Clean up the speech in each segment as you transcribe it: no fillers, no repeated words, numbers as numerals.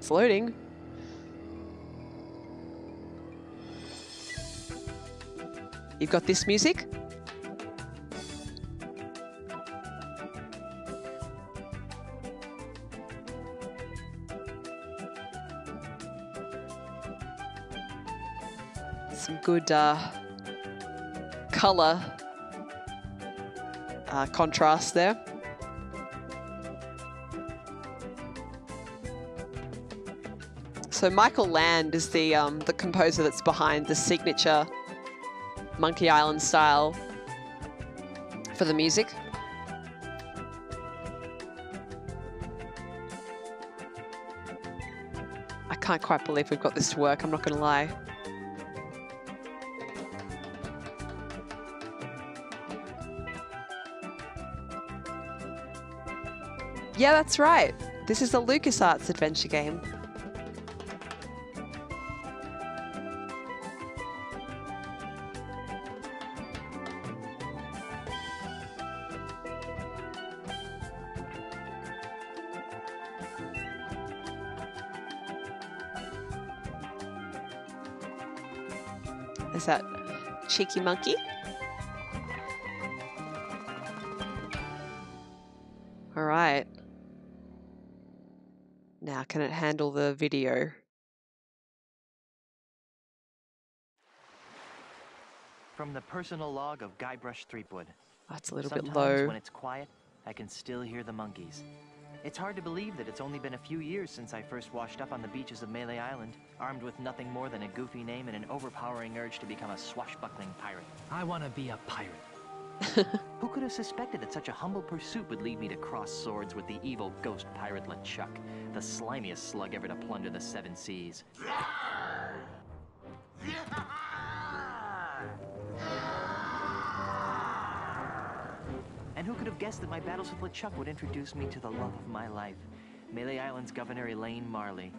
It's loading. You've got this music. Some good color contrast there. So Michael Land is the composer that's behind the signature Monkey Island style for the music. I can't quite believe we've got this to work, I'm not going to lie. Yeah, that's right. This is a LucasArts adventure game. Is that cheeky monkey? All right. Now, can it handle the video? From the personal log of Guybrush Threepwood. That's a little Sometimes bit low. when it's quiet, I can still hear the monkeys. It's hard to believe that it's only been a few years since I first washed up on the beaches of Melee Island, armed with nothing more than a goofy name and an overpowering urge to become a swashbuckling pirate. I want to be a pirate. Who could have suspected that such a humble pursuit would lead me to cross swords with the evil ghost pirate LeChuck, the slimiest slug ever to plunder the seven seas? And who could have guessed that my battles with LeChuck would introduce me to the love of my life, Melee Island's Governor Elaine Marley.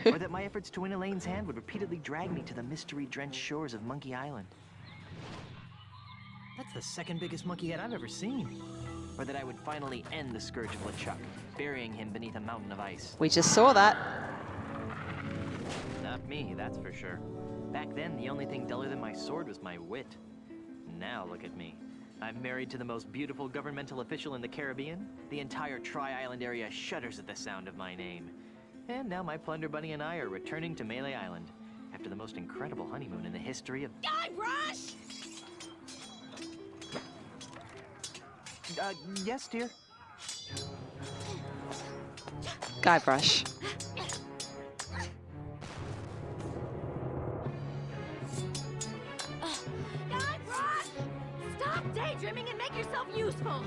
Or that my efforts to win Elaine's hand would repeatedly drag me to the mystery-drenched shores of Monkey Island. That's the second biggest monkey head I've ever seen. Or that I would finally end the scourge of LeChuck, burying him beneath a mountain of ice. We just saw that. Not me, that's for sure. Back then, the only thing duller than my sword was my wit. Now look at me. I'm married to the most beautiful governmental official in the Caribbean. The entire Tri-Island area shudders at the sound of my name. And now my Plunder Bunny and I are returning to Melee Island after the most incredible honeymoon in the history of... Guybrush! Yes, dear? Guybrush. Guybrush! Stop daydreaming and make yourself useful!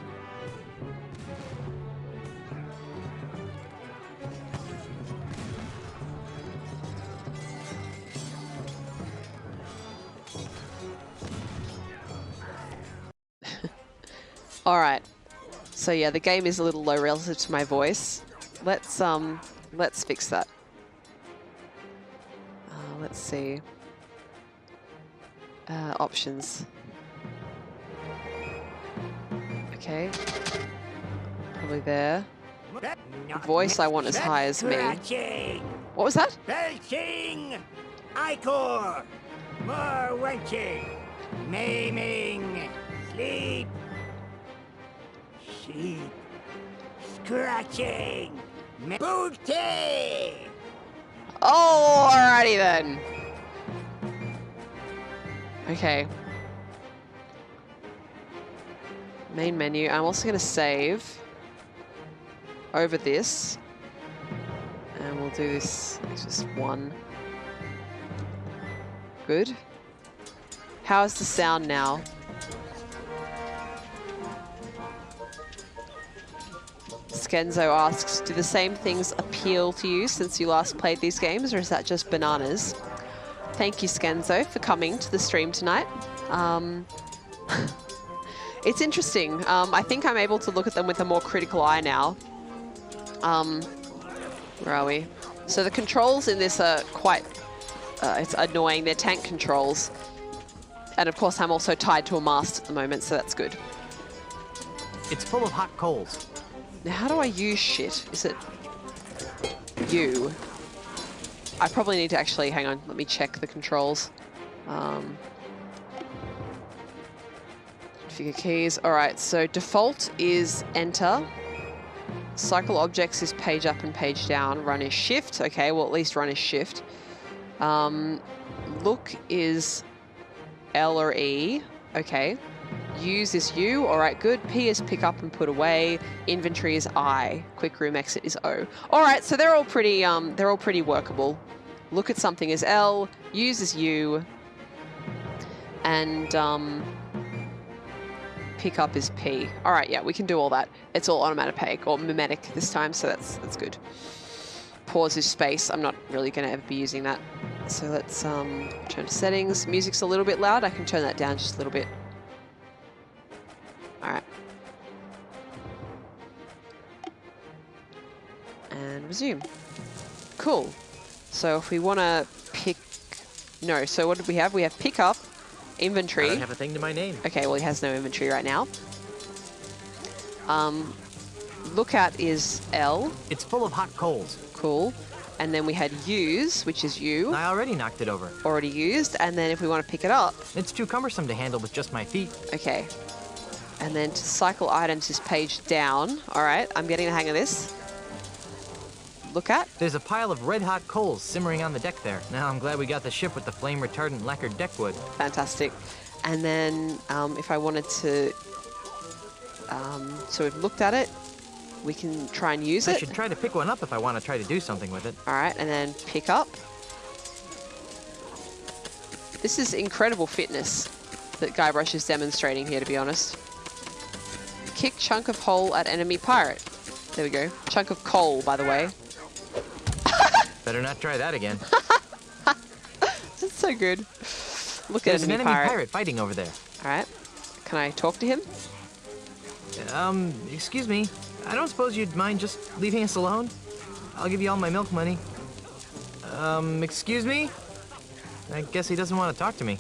All right. So yeah, the game is a little low relative to my voice. Let's fix that. Let's see. Options. Okay. Probably there. The voice I want as high as me. What was that? Belching! Ichor! More wenching! Maiming! Sleep! Sheep! Scratching! Booty! Oh, alrighty then. Okay. Main menu. I'm also going to save over this. And we'll do this just one. Good. How is the sound now? Skenzo asks, do the same things appeal to you since you last played these games, or is that just bananas? Thank you, Skenzo, for coming to the stream tonight. It's interesting. I think I'm able to look at them with a more critical eye now. Where are we? So the controls in this are quite it's annoying. They're tank controls. And of course, I'm also tied to a mast at the moment, so that's good. It's full of hot coals. Now, how do I use shit? Is it you? I probably need to actually, hang on, let me check the controls. Configure keys. All right, so default is enter. Cycle objects is page up and page down. Run is shift. Okay, well, at least run is shift. Look is L or E. Okay. Use is U. All right, good. P is pick up and put away. Inventory is I. Quick room exit is O. All right, so they're all pretty workable. Look at something is L. Use is U. And pick up is P. All right, yeah, we can do all that. It's all onomatopoeic or mimetic this time, so that's good. Pause is space. I'm not really going to ever be using that. So let's turn to settings. Music's a little bit loud. I can turn that down just a little bit. All right. And resume. Cool. So if we want to pick... No, so what did we have? We have pick up, inventory. I don't have a thing to my name. Okay, well, he has no inventory right now. Look at is L. It's full of hot coals. Cool. And then we had use, which is U. I already knocked it over. Already used. And then if we want to pick it up... It's too cumbersome to handle with just my feet. Okay. And then to cycle items is page down. All right, I'm getting the hang of this. Look at. There's a pile of red-hot coals simmering on the deck there. Now I'm glad we got the ship with the flame-retardant lacquered deck wood. Fantastic. And then if I wanted to... so we've looked at it. We can try and use it. I should try to pick one up if I want to try to do something with it. All right, and then pick up. This is incredible fitness that Guybrush is demonstrating here, to be honest. Kick chunk of hole at enemy pirate. There we go. Chunk of coal, by the way. Better not try that again. That's so good. Look at There's an enemy pirate fighting over there. All right. Can I talk to him? Excuse me. I don't suppose you'd mind just leaving us alone? I'll give you all my milk money. Excuse me? I guess he doesn't want to talk to me.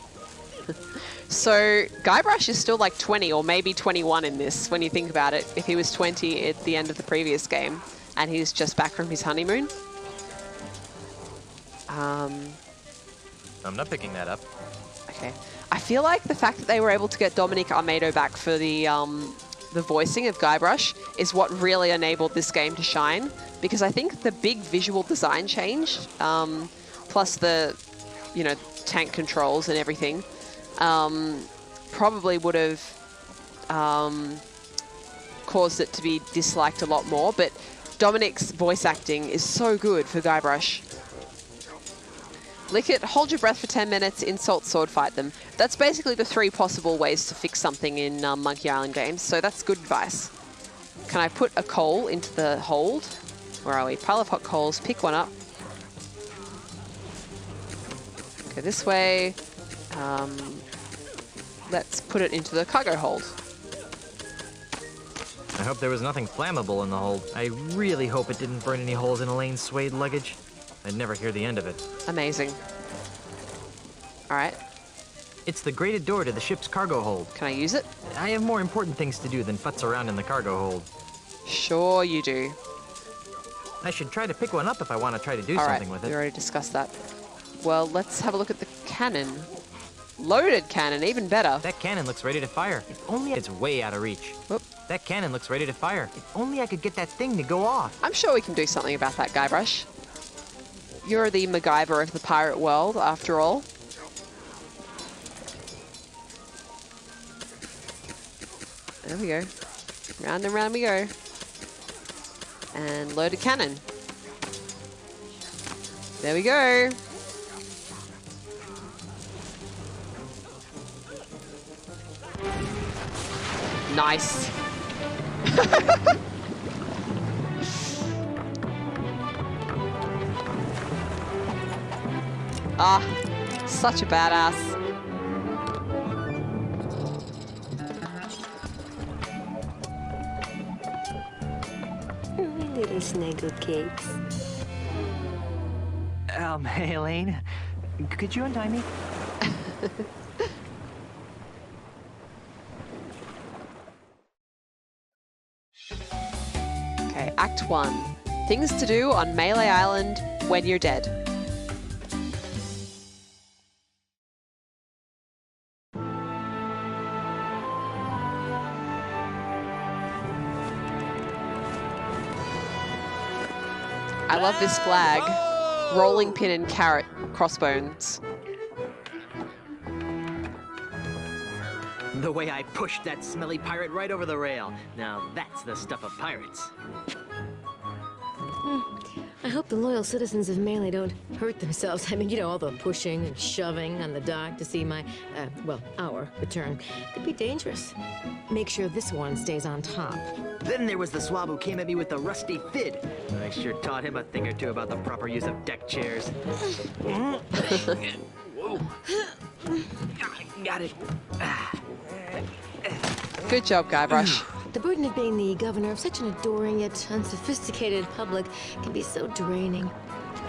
So Guybrush is still like 20 or maybe 21 in this, when you think about it. If he was 20 at the end of the previous game and he's just back from his honeymoon. I'm not picking that up. Okay. I feel like the fact that they were able to get Dominic Armato back for the voicing of Guybrush is what really enabled this game to shine, because I think the big visual design change, plus the, you know, tank controls and everything, probably would have caused it to be disliked a lot more, but Dominic's voice acting is so good for Guybrush. Lick it, hold your breath for 10 minutes, insult, sword fight them. That's basically the 3 possible ways to fix something in Monkey Island games, so that's good advice. Can I put a coal into the hold? Where are we? Pile of hot coals, pick one up. Go this way. Let's put it into the cargo hold. I hope there was nothing flammable in the hold. I really hope it didn't burn any holes in Elaine's suede luggage. I'd never hear the end of it. Amazing. All right. It's the grated door to the ship's cargo hold. Can I use it? I have more important things to do than futz around in the cargo hold. Sure you do. I should try to pick one up if I want to try to do something with it. We already discussed that. Well, let's have a look at the cannon. Loaded cannon, even better. That cannon looks ready to fire. If only it's way out of reach. Whoop. That cannon looks ready to fire. If only I could get that thing to go off. I'm sure we can do something about that, Guybrush. You're the MacGyver of the pirate world, after all. There we go. Round and round we go. And load a cannon. There we go. Nice. Ah, such a badass. Little snuggle cakes. Hey, Elaine. Could you untie me? Act 1. Things to do on Melee Island when you're dead. I love this flag. Rolling pin and carrot crossbones. The way I pushed that smelly pirate right over the rail. Now that's the stuff of pirates. I hope the loyal citizens of Melee don't hurt themselves. I mean, you know, all the pushing and shoving on the dock to see my, well, our return. Could be dangerous. Make sure this one stays on top. Then there was the swab who came at me with the rusty fid. I sure taught him a thing or two about the proper use of deck chairs. Whoa. Got it. Good job, Guybrush. The burden of being the governor of such an adoring yet unsophisticated public can be so draining.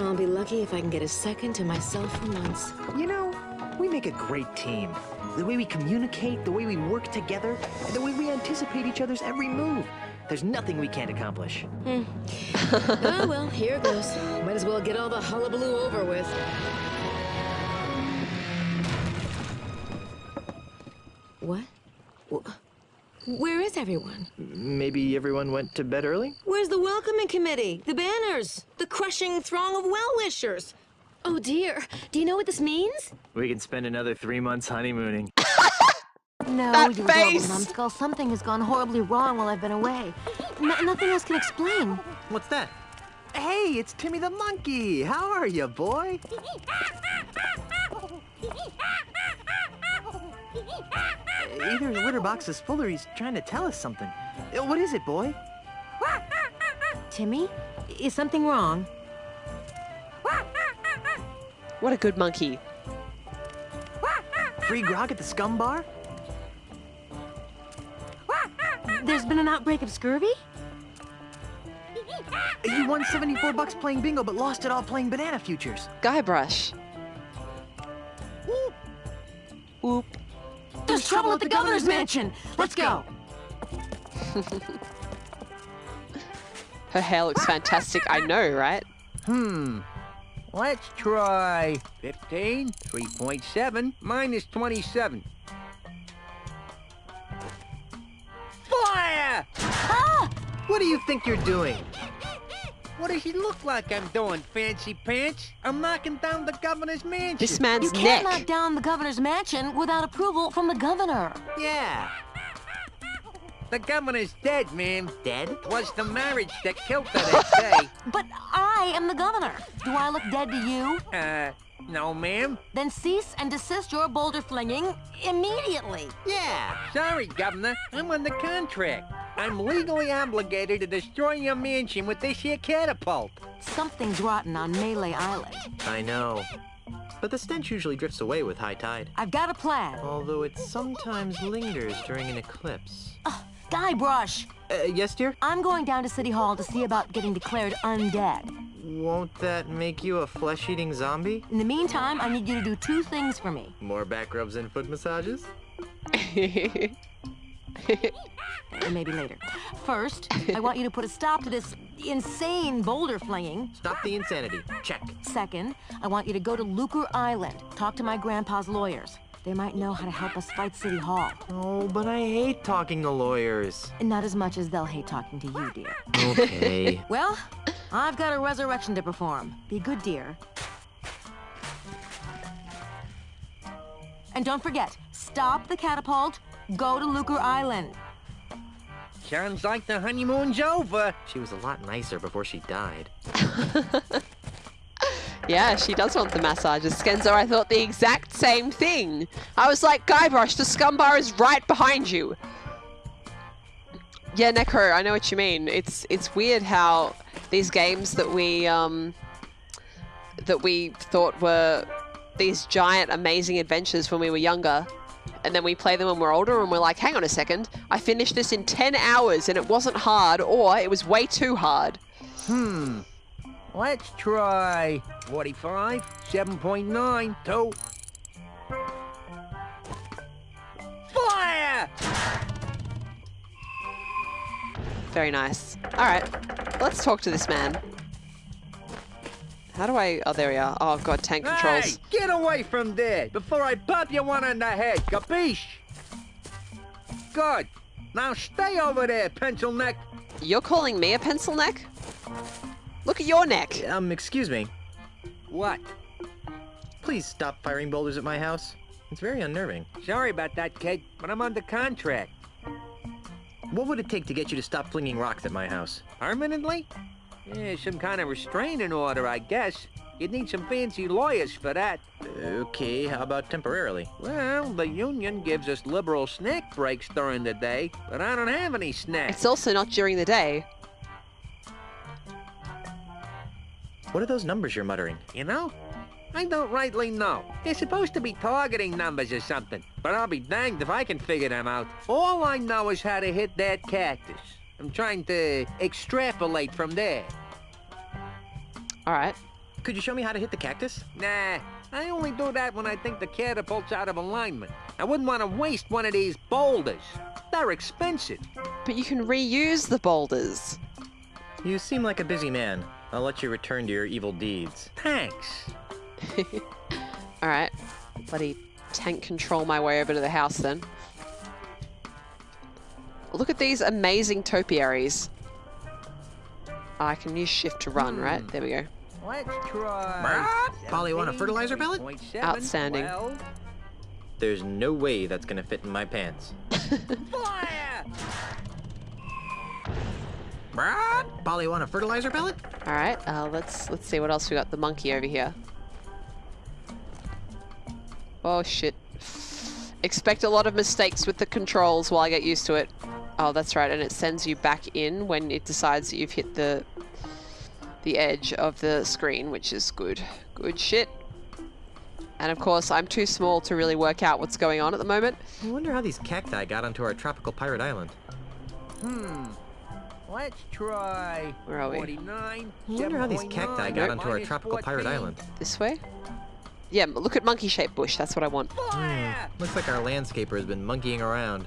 I'll be lucky if I can get a second to myself for months. You know, we make a great team. The way we communicate, the way we work together, and the way we anticipate each other's every move. There's nothing we can't accomplish. Oh, well, here goes. Might as well get all the hullabaloo over with. What? Where is everyone? Maybe everyone went to bed early? Where's the welcoming committee? The banners? The crushing throng of well-wishers? Oh dear, do you know what this means? We can spend another 3 months honeymooning. No, That you face! adorable numbskull. Something has gone horribly wrong while I've been away. Nothing else can explain. What's that? Hey, it's Timmy the monkey. How are you, boy? Either his litter box is full or he's trying to tell us something. What is it, boy? Timmy, is something wrong? What a good monkey. Free grog at the scum bar? There's been an outbreak of scurvy? You won 74 bucks playing bingo, but lost it all playing banana futures. Guybrush. Whoop. There's trouble at the governor's mansion! Let's go! Her hair looks fantastic. I know, right? Let's try 15, 3.7, minus 27. Fire! What do you think you're doing? What does it look like I'm doing, fancy pants? I'm knocking down the governor's mansion. This man's You can't neck. knock down the governor's mansion without approval from the governor. Yeah. The governor's dead, ma'am. Dead? It was the marriage that killed her, they say. But I am the governor. Do I look dead to you? No, ma'am. Then cease and desist your boulder flinging immediately. Yeah. Sorry, Governor. I'm under contract. I'm legally obligated to destroy your mansion with this here catapult. Something's rotten on Melee Island. I know. But the stench usually drifts away with high tide. I've got a plan. Although it sometimes lingers during an eclipse. Guybrush, Yes, dear? I'm going down to City Hall to see about getting declared undead. Won't that make you a flesh-eating zombie? In the meantime, I need you to do 2 things for me. More back rubs and foot massages? And maybe later. First, I want you to put a stop to this insane boulder flinging. Stop the insanity. Check. Second, I want you to go to Lucre Island. Talk to my grandpa's lawyers. They might know how to help us fight City Hall. Oh, but I hate talking to lawyers. Not as much as they'll hate talking to you, dear. Okay. Well, I've got a resurrection to perform. Be good, dear. And don't forget, stop the catapult, go to Lucre Island. Sounds like the honeymoon's over. She was a lot nicer before she died. Yeah, she does want the massages. Skenzo, I thought the exact same thing. I was like, Guybrush, the scum bar is right behind you. Yeah, Necro, I know what you mean. It's weird how these games that we thought were these giant, amazing adventures when we were younger, and then we play them when we're older, and we're like, hang on a second, I finished this in 10 hours, and it wasn't hard, or it was way too hard. Let's try 45, 7.9, 2. Fire! Very nice. All right. Let's talk to this man. How do I... Oh, there we are. Oh, God, tank controls. Hey, get away from there before I pop you one on the head, capiche? Good. Now stay over there, pencil neck. You're calling me a pencil neck? Look at your neck. Excuse me. What? Please stop firing boulders at my house. It's very unnerving. Sorry about that, kid, but I'm under contract. What would it take to get you to stop flinging rocks at my house? Permanently? Yeah, some kind of restraining order, I guess. You'd need some fancy lawyers for that. Okay, how about temporarily? Well, the union gives us liberal snack breaks during the day, but I don't have any snacks. It's also not during the day. What are those numbers you're muttering? You know? I don't rightly know. They're supposed to be targeting numbers or something, but I'll be danged if I can figure them out. All I know is how to hit that cactus. I'm trying to extrapolate from there. All right. Could you show me how to hit the cactus? Nah, I only do that when I think the catapult's out of alignment. I wouldn't want to waste one of these boulders. They're expensive. But you can reuse the boulders. You seem like a busy man. I'll let you return to your evil deeds. Thanks. All right. Bloody tank control my way over to the house then. Look at these amazing topiaries. I can use shift to run, right? There we go. Let's try. Polly, want a fertilizer pellet? 17.7. Outstanding. Well, There's no way that's gonna fit in my pants. fire! Polly, want a fertilizer pellet? All right. Let's see what else we got. The monkey over here. Oh shit. Expect a lot of mistakes with the controls while I get used to it. Oh, that's right. And it sends you back in when it decides that you've hit the edge of the screen, which is good. Good shit. And of course, I'm too small to really work out what's going on at the moment. I wonder how these cacti got onto our tropical pirate island. Let's try. Where are we? 49. I wonder how these cacti got onto our tropical pirate island. This way? Yeah, look at monkey-shaped bush. That's what I want. Looks like our landscaper has been monkeying around.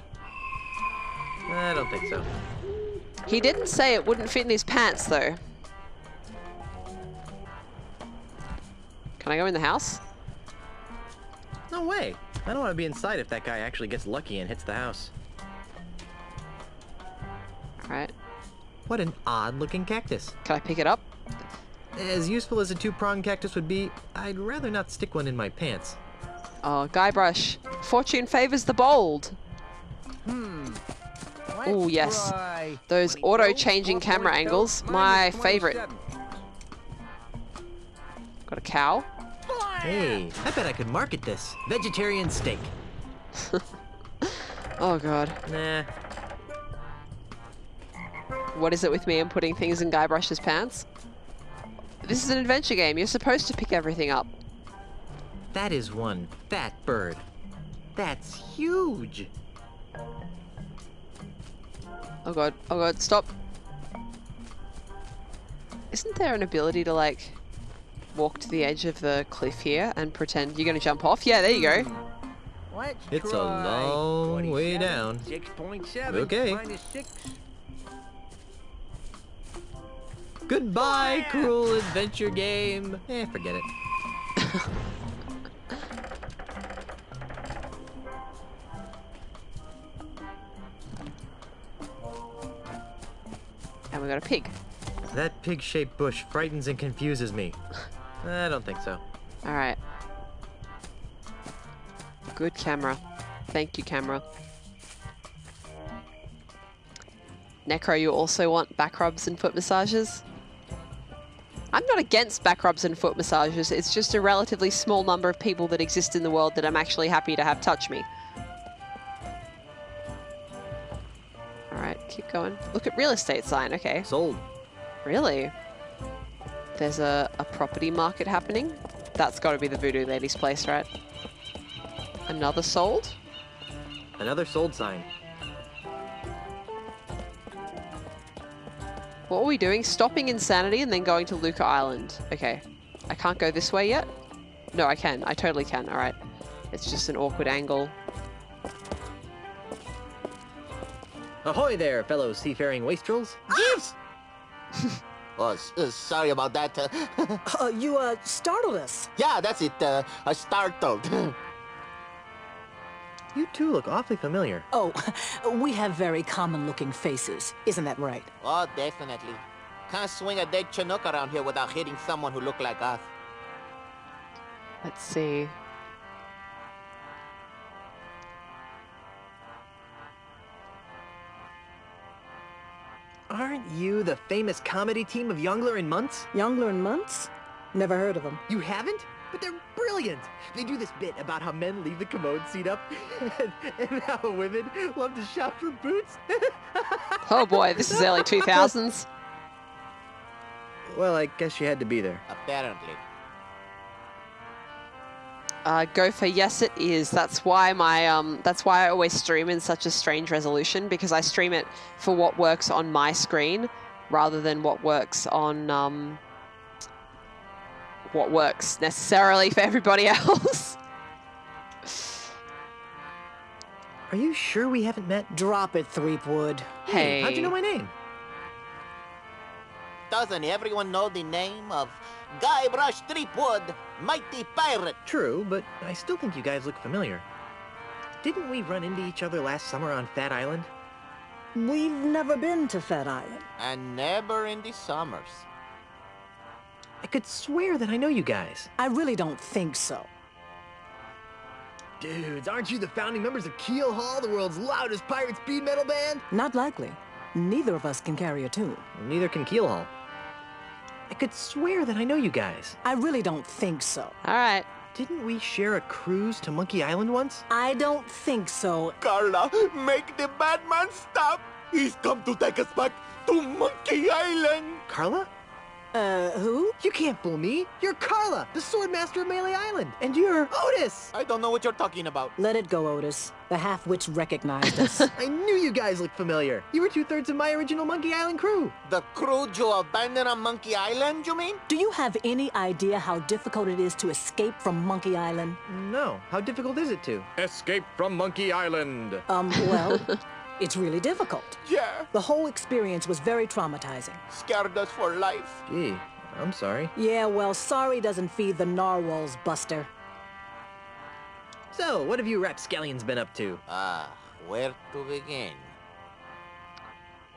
I don't think so. He didn't say it wouldn't fit in his pants, though. Can I go in the house? No way. I don't want to be inside if that guy actually gets lucky and hits the house. Alright. What an odd-looking cactus. Can I pick it up? As useful as a two-pronged cactus would be, I'd rather not stick one in my pants. Oh, Guybrush. Fortune favors the bold. Oh, yes. Those auto-changing camera angles. My favorite. Got a cow. Hey, I bet I could market this. Vegetarian steak. Oh, God. Nah. What is it with me and putting things in Guybrush's pants? This is an adventure game. You're supposed to pick everything up. That is one fat bird. That's huge. Oh, God. Oh, God. Stop. Isn't there an ability to, like, walk to the edge of the cliff here and pretend you're going to jump off? Yeah, there you go. It's a long way down. 6.7 Okay. minus 6. Goodbye, cruel adventure game. Forget it. And we got a pig. That pig-shaped bush frightens and confuses me. I don't think so. All right. Good camera. Thank you, camera. Necro, you also want back rubs and foot massages? I'm not against back rubs and foot massages. It's just a relatively small number of people that exist in the world that I'm actually happy to have touch me. All right, keep going. Look at real estate sign. Okay. Sold. Really? There's a property market happening? That's got to be the Voodoo Lady's place, right? Another sold? Another sold sign. What were we doing? Stopping Insanity and then going to Luca Island. Okay. I can't go this way yet? No, I can. I totally can. All right. It's just an awkward angle. Ahoy there, fellow seafaring wastrels. Yes! Oh, sorry about that. You, startled us. Yeah, that's it. Startled. You two look awfully familiar. Oh, we have very common-looking faces. Isn't that right? Oh, definitely. Can't swing a dead Chinook around here without hitting someone who look like us. Let's see. Aren't you the famous comedy team of Youngler and Muntz? Youngler and Muntz? Never heard of them. You haven't? But they're brilliant. They do this bit about how men leave the commode seat up and how women love to shop for boots. Oh boy, this is early 2000s. Well, I guess you had to be there. Apparently. Go for yes, it is. That's why that's why I always stream in such a strange resolution, because I stream it for what works on my screen rather than what works on what works necessarily for everybody else. Are you sure we haven't met? Drop it, Threepwood. Hey. How'd you know my name? Doesn't everyone know the name of Guybrush Threepwood, mighty pirate? True, but I still think you guys look familiar. Didn't we run into each other last summer on Fat Island? We've never been to Fat Island. And never in the summers. I could swear that I know you guys. I really don't think so. Dudes, aren't you the founding members of Keel Hall, the world's loudest pirate speed metal band? Not likely. Neither of us can carry a tune. Neither can Keel Hall. I could swear that I know you guys. I really don't think so. All right. Didn't we share a cruise to Monkey Island once? I don't think so. Carla, make the bad man stop. He's come to take us back to Monkey Island. Carla? Who? You can't fool me. You're Carla, the Swordmaster of Melee Island. And you're Otis. I don't know what you're talking about. Let it go, Otis. The half-witch recognized us. I knew you guys looked familiar. You were 2/3 of my original Monkey Island crew. The crew you abandoned on Monkey Island, you mean? Do you have any idea how difficult it is to escape from Monkey Island? No. How difficult is it to? Escape from Monkey Island. Well, it's really difficult. Yeah. The whole experience was very traumatizing. Scared us for life. Gee, I'm sorry. Yeah, well, sorry doesn't feed the narwhals, Buster. So, what have you rapscallions been up to? Where to begin?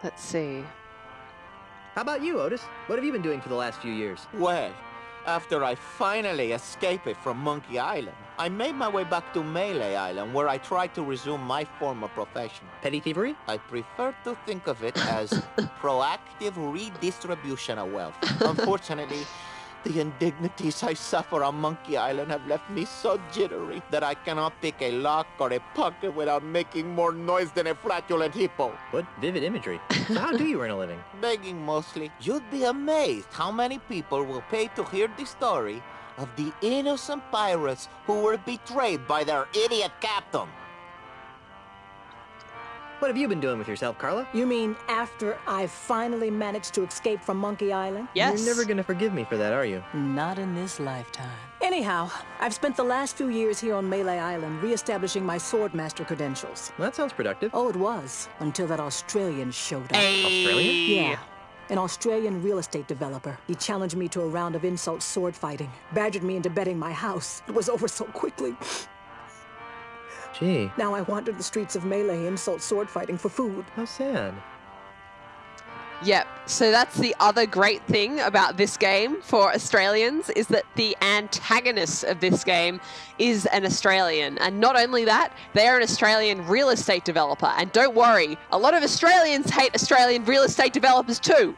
Let's see. How about you, Otis? What have you been doing for the last few years? Well, after I finally escaped from Monkey Island, I made my way back to Melee Island, where I tried to resume my former profession. Petty thievery? I prefer to think of it as proactive redistribution of wealth. Unfortunately, the indignities I suffer on Monkey Island have left me so jittery that I cannot pick a lock or a pocket without making more noise than a flatulent hippo. What vivid imagery. So how do you earn a living? Begging mostly. You'd be amazed how many people will pay to hear the story of the innocent pirates who were betrayed by their idiot captain. What have you been doing with yourself, Carla? You mean after I finally managed to escape from Monkey Island? Yes. You're never gonna forgive me for that, are you? Not in this lifetime. Anyhow, I've spent the last few years here on Melee Island re-establishing my Swordmaster credentials. Well, that sounds productive. Oh, it was, until that Australian showed up. Australian? Yeah. An Australian real estate developer. He challenged me to a round of insult sword fighting, badgered me into betting my house. It was over so quickly. Gee, Now I wander the streets of Melee insult sword fighting for food. how sad. Yep. So that's the other great thing about this game for Australians, is that the antagonist of this game is an Australian. And not only that, they're an Australian real estate developer. And don't worry, a lot of Australians hate Australian real estate developers too.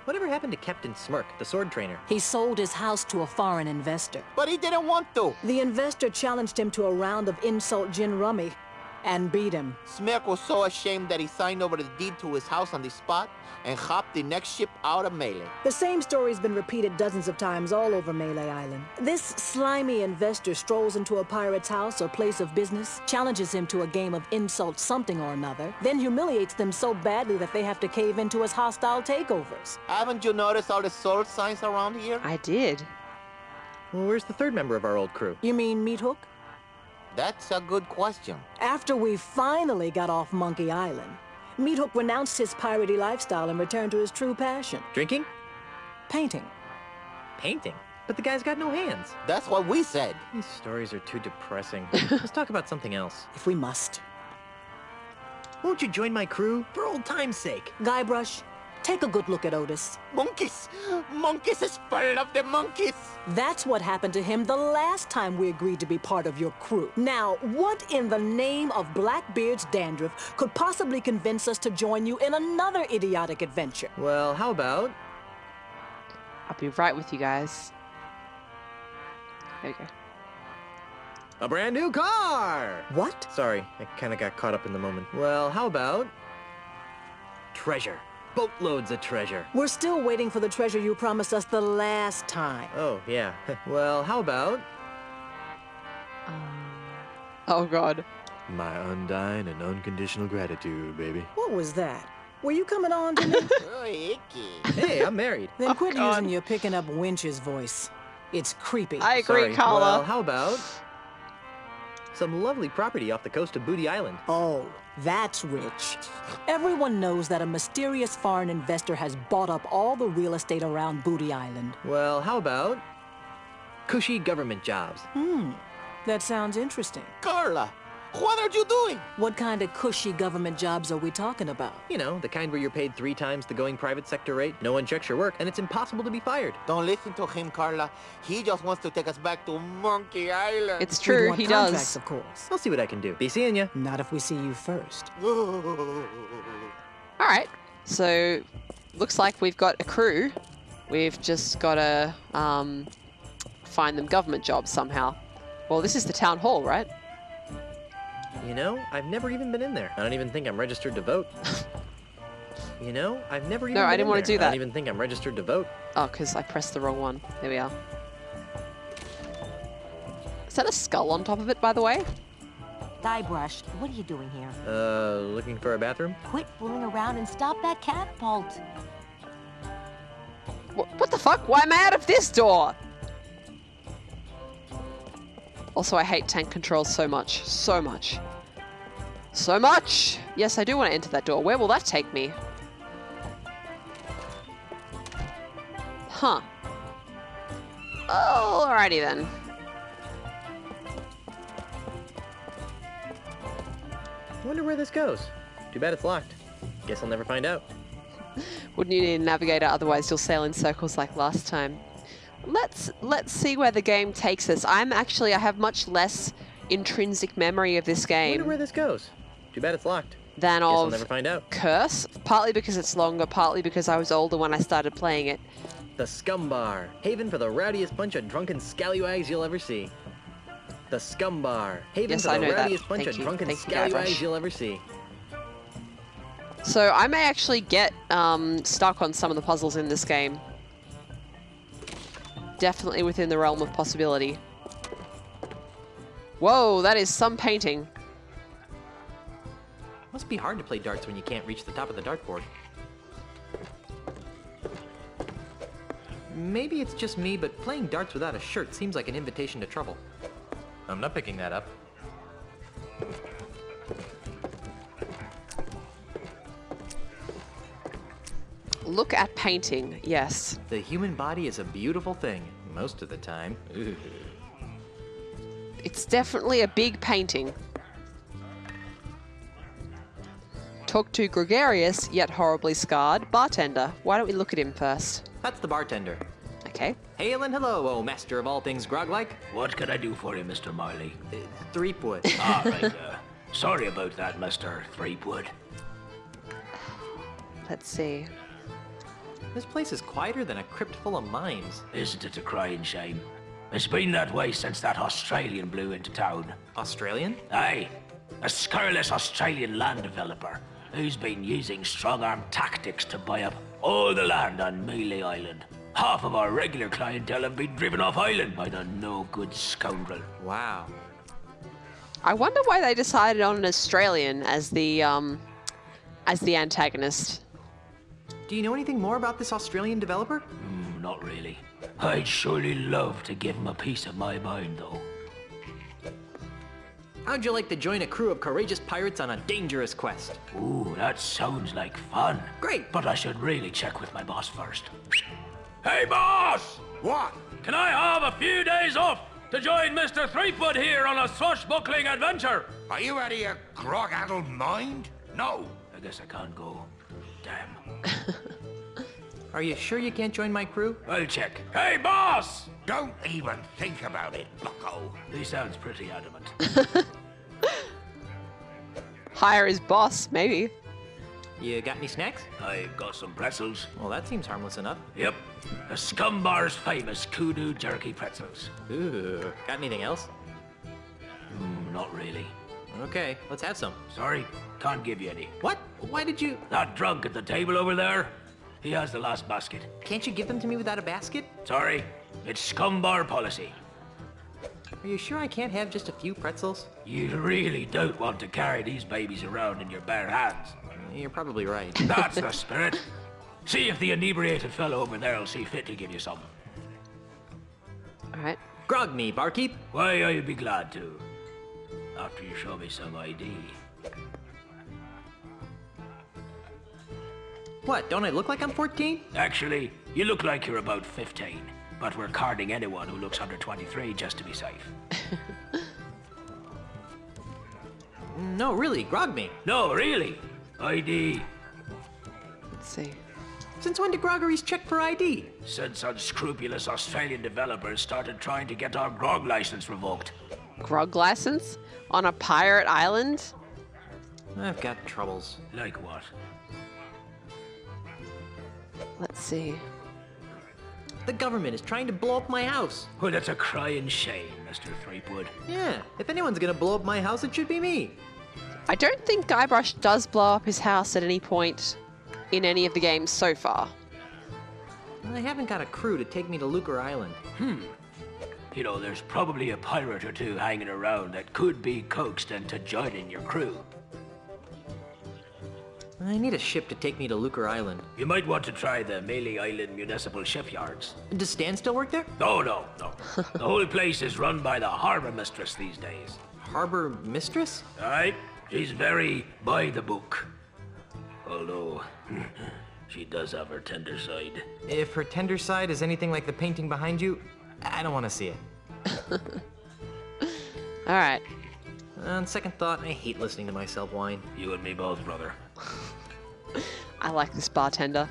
Whatever happened to Captain Smirk, the sword trainer? He sold his house to a foreign investor. But he didn't want to. The investor challenged him to a round of insult gin rummy and beat him. Smirk was so ashamed that he signed over the deed to his house on the spot and hopped the next ship out of Melee. The same story's been repeated dozens of times all over Melee Island. This slimy investor strolls into a pirate's house or place of business, challenges him to a game of insult something or another, then humiliates them so badly that they have to cave into his hostile takeovers. Haven't you noticed all the sword signs around here? I did. Well, where's the third member of our old crew? You mean Meat Hook? That's a good question. After we finally got off Monkey Island, Meathook renounced his piratey lifestyle and returned to his true passion. Drinking? Painting. Painting? But the guy's got no hands. That's what we said. These stories are too depressing. Let's talk about something else. If we must. Won't you join my crew? For old time's sake. Guybrush, take a good look at Otis. Monkeys! Monkeys is full of the monkeys! That's what happened to him the last time we agreed to be part of your crew. Now, what in the name of Blackbeard's dandruff could possibly convince us to join you in another idiotic adventure? Well, how about... I'll be right with you guys. There we go. a brand new car! What? Sorry, I kind of got caught up in the moment. Well, how about... treasure. Boatloads of treasure. We're still waiting for the treasure you promised us the last time. Oh, yeah. Well, how about... Oh, God. My undying and unconditional gratitude, baby. What was that? Were you coming on to me? Oh, icky. Hey, I'm married. Then quit God. using your picking up Winch's voice. It's creepy. I agree, Sorry. Carla. Well, how about... some lovely property off the coast of Booty Island. Oh, that's rich. Everyone knows that a mysterious foreign investor has bought up all the real estate around Booty Island. Well, how about... cushy government jobs? That sounds interesting. Carla, what are you doing? What kind of cushy government jobs are we talking about? You know, the kind where you're paid 3 times the going private sector rate, no one checks your work, and it's impossible to be fired. Don't listen to him, Carla. He just wants to take us back to Monkey Island. It's We'd true, want he contracts, does. of course. I'll see what I can do. Be seeing ya. Not if we see you first. All right. So, looks like we've got a crew. We've just got to find them government jobs somehow. Well, this is the town hall, right? You know, I've never even been in there. I don't even think I'm registered to vote. You know, I've never even No, I been didn't in want to there. do I that. don't even think I'm registered to vote. Oh, because I pressed the wrong one. There we are. Is that a skull on top of it, by the way? Guybrush, what are you doing here? Looking for a bathroom? Quit fooling around and stop that catapult. What the fuck? Why am I out of this door? Also, I hate tank controls so much. So much. So much! Yes, I do want to enter that door. Where will that take me? Huh. Oh, alrighty then. I wonder where this goes. Too bad it's locked. Guess I'll never find out. Wouldn't you need a navigator, otherwise you'll sail in circles like last time. Let's see where the game takes us. I have much less intrinsic memory of this I game wonder where this goes. Too bad it's locked. than Guess I'll of never find out. Curse. Partly because it's longer, partly because I was older when I started playing it. The Scum Bar. Haven for the rowdiest bunch of drunken scallywags you'll ever see. The Scum Bar. Haven Yes, for I the know that. rowdiest bunch Thank of you. drunken Thank you, scallywags Guybrush. you'll ever see. So I may actually get stuck on some of the puzzles in this game. Definitely within the realm of possibility. Whoa, that is some painting. Must be hard to play darts when you can't reach the top of the dartboard. Maybe it's just me, but playing darts without a shirt seems like an invitation to trouble. I'm not picking that up. Look at painting, yes. The human body is a beautiful thing, most of the time. Ugh. It's definitely a big painting. Talk to gregarious, yet horribly scarred, bartender. Why don't we look at him first? That's the bartender. Okay. Hail and hello, oh master of all things grog-like. What can I do for you, Mr. Marley? Threepwood. All right, sorry about that, Mr. Threepwood. Let's see. This place is quieter than a crypt full of mimes. Isn't it a crying shame? It's been that way since that Australian blew into town. Australian? Aye, a scurrilous Australian land developer who's been using strong-arm tactics to buy up all the land on Melee Island. Half of our regular clientele have been driven off island by the no-good scoundrel. Wow. I wonder why they decided on an Australian as the antagonist. Do you know anything more about this Australian developer? Not really. I'd surely love to give him a piece of my mind, though. How'd you like to join a crew of courageous pirates on a dangerous quest? Ooh, that sounds like fun. Great. But I should really check with my boss first. Hey, boss! What? Can I have a few days off to join Mr. Threepwood here on a swashbuckling adventure? Are you out of your grog-addled mind? No. I guess I can't go. Damn. Are you sure you can't join my crew? I'll check. Hey, boss! Don't even think about it, bucko. He sounds pretty adamant. Hire his boss, maybe. You got any snacks? I got some pretzels. Well, that seems harmless enough. Yep. The Scumbar's famous kudu jerky pretzels. Ooh, got anything else? Not really. Okay, let's have some. Sorry, can't give you any. What? Why did you... That drunk at the table over there, he has the last basket. Can't you give them to me without a basket? Sorry, it's Scumbar policy. Are you sure I can't have just a few pretzels? You really don't want to carry these babies around in your bare hands. You're probably right. That's the spirit. See if the inebriated fellow over there will see fit to give you some. All right. Grog me, barkeep. Why, I'd be glad to. After you show me some ID. What, don't I look like I'm 14? Actually, you look like you're about 15. But we're carding anyone who looks under 23 just to be safe. No, really, grog me. No, really. ID. Let's see. Since when do groggeries check for ID? Since unscrupulous Australian developers started trying to get our grog license revoked. Grog license? On a pirate island? I've got troubles. Like what? Let's see. The government is trying to blow up my house. Well, that's a crying shame, Mr. Threepwood. Yeah, if anyone's gonna blow up my house, it should be me. I don't think Guybrush does blow up his house at any point in any of the games so far. I haven't got a crew to take me to Lucre Island. You know, there's probably a pirate or two hanging around that could be coaxed into joining your crew. I need a ship to take me to Lucre Island. You might want to try the Melee Island Municipal Shipyards. Does Stan still work there? Oh, no. The whole place is run by the harbor mistress these days. Harbor mistress? Aye, she's very by the book. Although, she does have her tender side. If her tender side is anything like the painting behind you, I don't want to see it. All right. On second thought, I hate listening to myself whine. You and me both, brother. I like this bartender.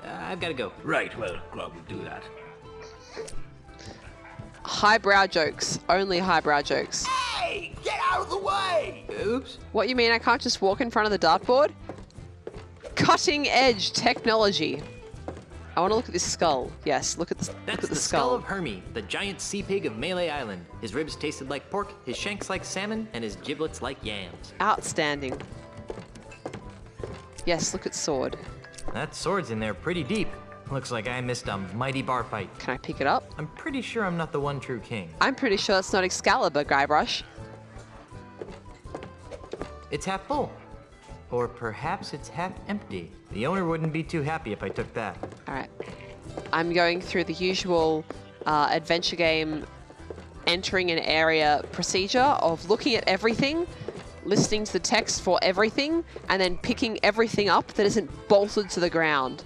I've got to go. Right, well, Grog will do that. Highbrow jokes. Only highbrow jokes. Hey, get out of the way! Oops. What, you mean I can't just walk in front of the dartboard? Cutting edge technology. I want to look at this skull. Yes, look at the That's look at the skull of Hermie, the giant sea pig of Melee Island. His ribs tasted like pork, his shanks like salmon, and his giblets like yams. Outstanding. Yes, look at sword. That sword's in there pretty deep. Looks like I missed a mighty bar fight. Can I pick it up? I'm pretty sure I'm not the one true king. I'm pretty sure it's not Excalibur, Guybrush. It's half full. Or perhaps it's half empty. The owner wouldn't be too happy if I took that. All right. I'm going through the usual adventure game entering an area procedure of looking at everything, listening to the text for everything, and then picking everything up that isn't bolted to the ground.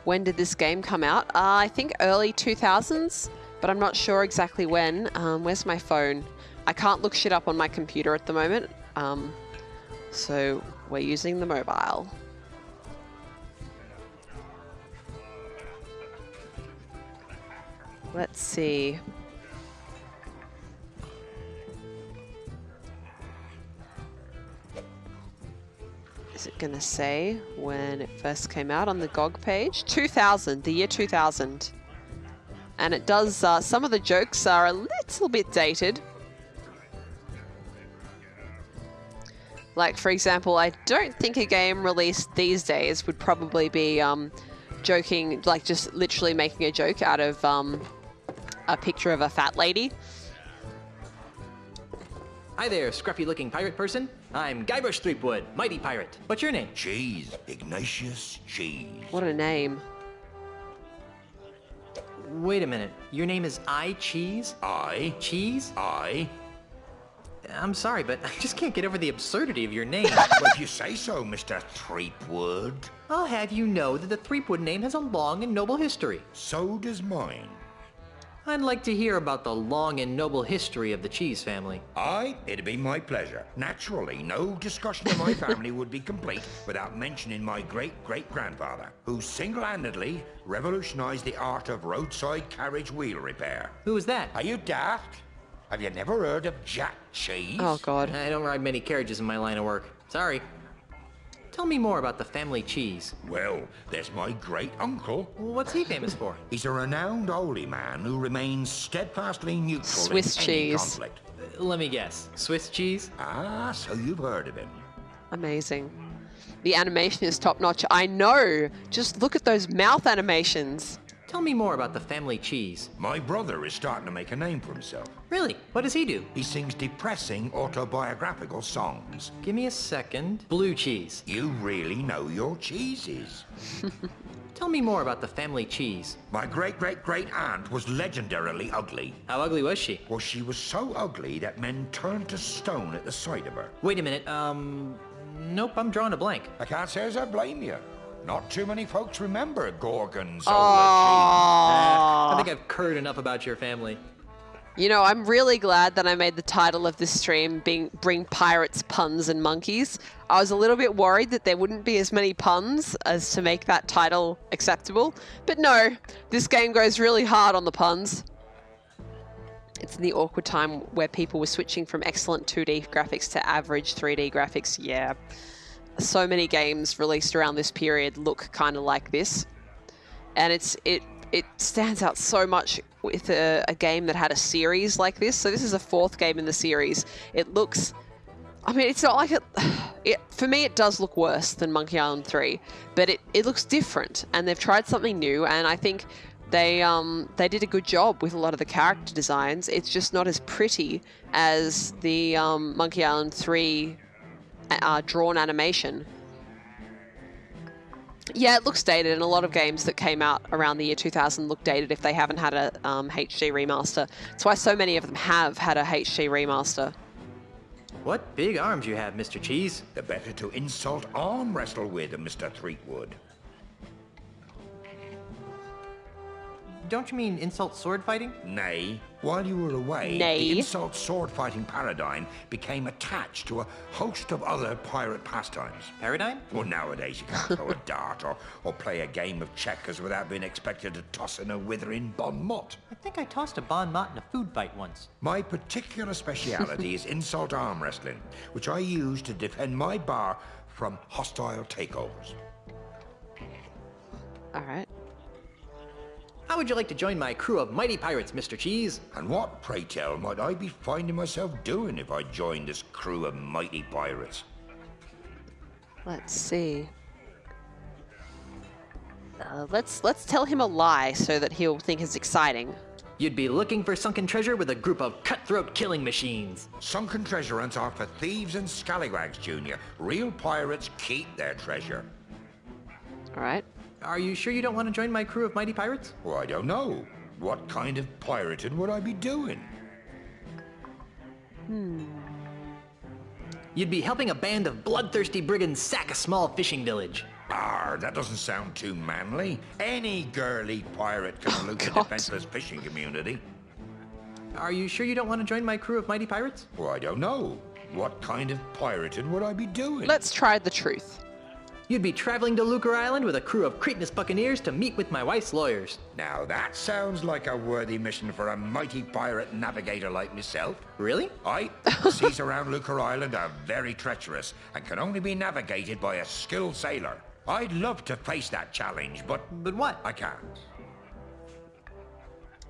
When did this game come out? I think early 2000s, but I'm not sure exactly when. Where's my phone? I can't look shit up on my computer at the moment, so we're using the mobile. Let's see. Is it going to say when it first came out on the GOG page? 2000, the year 2000. And it does, some of the jokes are a little bit dated. Like, for example, I don't think a game released these days would probably be joking, like just literally making a joke out of a picture of a fat lady. Hi there, scruffy-looking pirate person. I'm Guybrush Threepwood, mighty pirate. What's your name? Cheese. Ignatius Cheese. What a name. Wait a minute. Your name is I Cheese? I. Cheese? I. I'm sorry, but I just can't get over the absurdity of your name. Well, if you say so, Mr. Threepwood. I'll have you know that the Threepwood name has a long and noble history. So does mine. I'd like to hear about the long and noble history of the Cheese family. Aye, it'd be my pleasure. Naturally, no discussion of my family would be complete without mentioning my great-great-grandfather, who single-handedly revolutionized the art of roadside carriage wheel repair. Who was that? Are you daft? Have you never heard of Jack Cheese? Oh, God. I don't ride many carriages in my line of work. Sorry. Tell me more about the family Cheese. Well, there's my great-uncle. What's he famous for? He's a renowned holy man who remains steadfastly neutral Swiss in any cheese. conflict. Let me guess. Swiss cheese? Ah, so you've heard of him. Amazing. The animation is top-notch. I know. Just look at those mouth animations. Tell me more about the family Cheese. My brother is starting to make a name for himself. Really? What does he do? He sings depressing autobiographical songs. Give me a second. Blue Cheese. You really know your cheeses. Tell me more about the family Cheese. My great-great-great-aunt was legendarily ugly. How ugly was she? Well, she was so ugly that men turned to stone at the sight of her. Wait a minute, nope, I'm drawing a blank. I can't say as I blame you. Not too many folks remember Gorgonzola I think I've heard enough about your family. You know, I'm really glad that I made the title of this stream Bring Pirates, Puns and Monkeys. I was a little bit worried that there wouldn't be as many puns as to make that title acceptable. But no, this game goes really hard on the puns. It's in the awkward time where people were switching from excellent 2D graphics to average 3D graphics. Yeah. So many games released around this period look kind of like this. And it stands out so much with a game that had a series like this. So this is the 4th game in the series. It looks, I mean, it's not like for me it does look worse than Monkey Island 3, but it looks different, and they've tried something new, and I think they did a good job with a lot of the character designs. It's just not as pretty as the Monkey Island 3 drawn animation. Yeah, it looks dated, and a lot of games that came out around the year 2000 look dated if they haven't had a HD remaster. That's why so many of them have had a HD remaster. What big arms you have, Mr. Cheese. The better to insult arm wrestle with, Mr. Threepwood. Don't you mean insult sword fighting? Nay. While you were away, the insult sword fighting paradigm became attached to a host of other pirate pastimes. Paradigm? Well, nowadays you can't throw a dart or play a game of checkers without being expected to toss in a withering bon mot. I think I tossed a bon mot in a food fight once. My particular speciality is insult arm wrestling, which I use to defend my bar from hostile takeovers. All right. How would you like to join my crew of mighty pirates, Mr. Cheese? And what, pray tell, might I be finding myself doing if I joined this crew of mighty pirates? Let's see. Let's tell him a lie so that he'll think it's exciting. You'd be looking for sunken treasure with a group of cutthroat killing machines. Sunken treasure hunts are for thieves and scallywags, Junior. Real pirates keep their treasure. All right. Are you sure you don't want to join my crew of mighty pirates? Well, I don't know. What kind of pirating would I be doing? You'd be helping a band of bloodthirsty brigands sack a small fishing village. Ah, that doesn't sound too manly. Any girly pirate can loot the defenseless fishing community. Are you sure you don't want to join my crew of mighty pirates? Well, I don't know. What kind of pirating would I be doing? Let's try the truth. You'd be traveling to Lucre Island with a crew of Cretinous buccaneers to meet with my wife's lawyers. Now that sounds like a worthy mission for a mighty pirate navigator like myself. Really? The seas around Lucre Island are very treacherous and can only be navigated by a skilled sailor. I'd love to face that challenge, but... But what? I can't.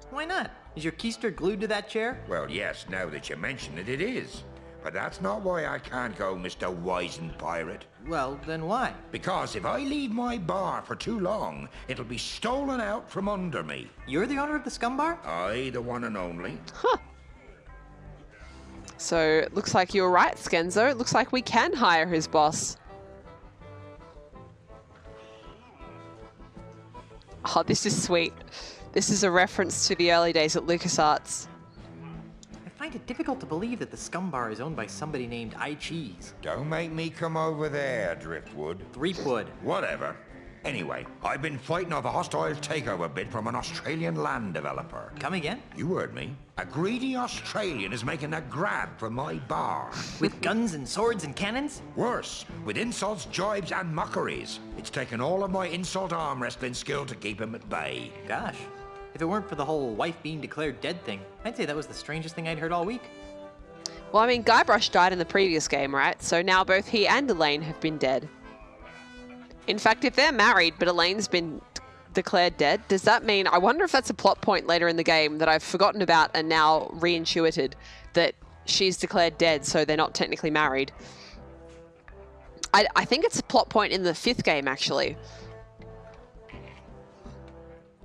Why not? Is your keister glued to that chair? Well, yes, now that you mention it, it is. But that's not why I can't go, Mr. Wizened Pirate. Well, then why? Because if I leave my bar for too long, it'll be stolen out from under me. You're the owner of the scum bar? I, the one and only. Huh. So it looks like you're right, Skenzo. It looks like we can hire his boss. Oh, this is sweet. This is a reference to the early days at LucasArts. I find it difficult to believe that the Scum Bar is owned by somebody named iCheese. Don't make me come over there, Driftwood. Threepwood. Whatever. Anyway, I've been fighting off a hostile takeover bid from an Australian land developer. Come again? You heard me. A greedy Australian is making a grab for my bar. With guns and swords and cannons? Worse, with insults, jibes, and mockeries. It's taken all of my insult arm wrestling skill to keep him at bay. Gosh. If it weren't for the whole wife being declared dead thing, I'd say that was the strangest thing I'd heard all week. Well, I mean, Guybrush died in the previous game, right? So now both he and Elaine have been dead. In fact, if they're married, but Elaine's been declared dead, does that mean... I wonder if that's a plot point later in the game that I've forgotten about and now reintuited, that she's declared dead, so they're not technically married. I think it's a plot point in the 5th game, actually.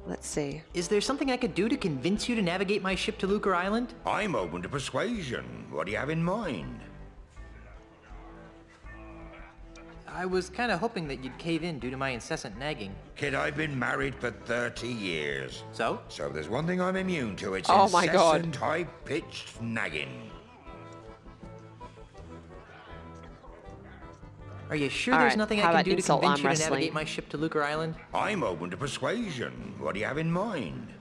Let's see. Is there something I could do to convince you to navigate my ship to Lucre Island? I'm open to persuasion. What do you have in mind? I was kind of hoping that you'd cave in due to my incessant nagging. Kid, I've been married for 30 years. So? So there's one thing I'm immune to. It's Oh my God. incessant, high-pitched nagging. Are you sure All there's right, nothing how I can about do to insult convince arm you to navigate wrestling? my ship to Lucre Island? I'm open to persuasion. What do you have in mind?